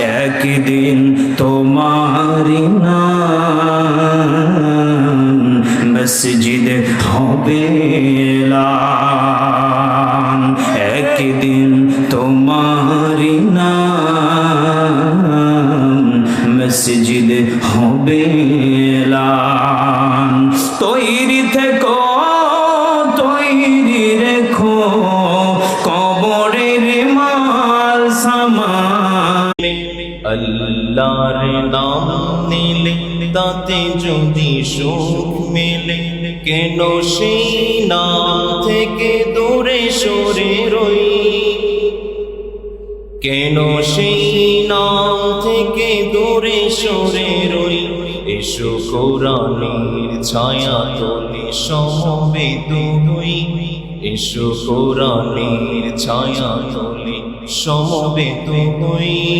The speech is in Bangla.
একদিন তোমারি নাম মসজিদ হবে এলান। একদিন তোমারি নাম মসজিদ হবে এলান। তৈরি থেকো, তৈরি রেখো কবরের মাল সামান। আল্লাহর নাম নিলে তাতে যদি সুখ মেলে, কেন সেই নাম থেকে দূরে সরে রই? কেন সেই নাম থেকে দূরে সরে রই? এসো কোরআনের ছায়া তলে সমবেত হই। এসো কোরআনের ছায়া তলে সমবেত হই।